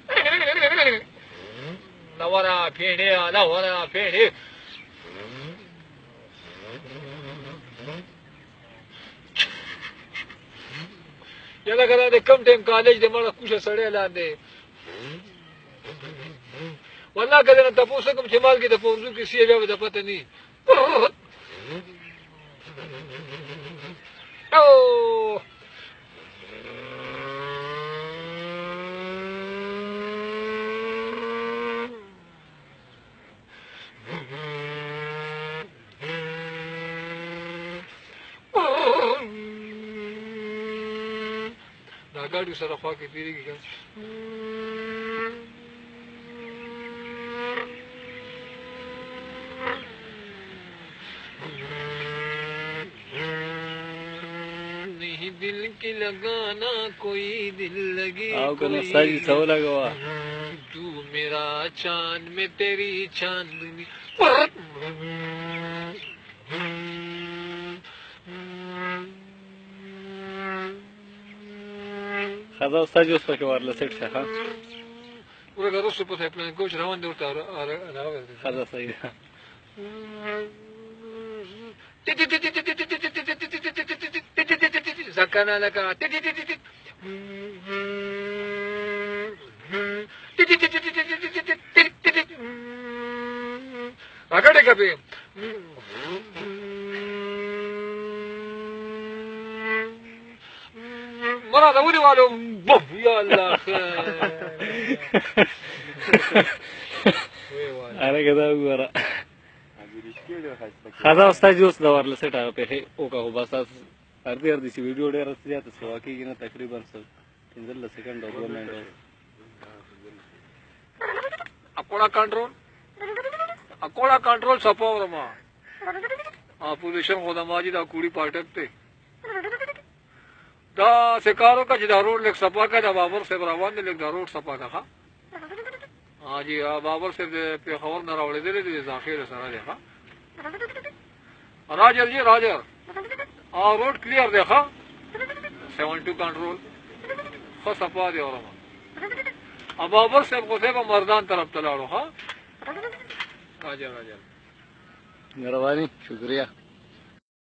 Pene, pene, pene. Lavara, pene, lavara, pene. یاده که دا د کم ټایم کالج د مړه کوشه سړی لاندې والله که دې نه تپوس وکړم چې مال کې د پوځو کې سی بیا به د پته نه او دا ګاډي سره خوا کې تېرېږي که नहीं दिल की लगाना कोई दिल लगी तू मेरा चांद में तेरी चांदनी خدا استاد اوس پکې ورله سیټ شه ها ورګه روسو په پلان کوچ روان دی ورته راوړل خدا صحیح زکانا لکه راګړې کپې مرا دا ودی والو بوم یا الله اره کدا وګوره خدا استاد اوس دا ورله سیټ په او کا بس اردی سی ویډیو ډېر زیات سوا کېږي نه تقریبا 15 سکند او 2 منټ اکوڑا کنټرول سپاو ما اپوزیشن خدا ماجی دا کوڑی پاټک ته دا سکارو کا چې دا روډ لیک سپا کا دا بابر صاحب روان دی لیک دا روډ سپا کا ها جی بابر صاحب په خبر نه راوړې دي د ذخیره سره دی ها راجر جی راجر روډ کلیئر دی ها 72 کنټرول خو سپا دی اورما بابر صاحب کو ته مردان طرف ته لاړو ها راجر مهرباني شکریہ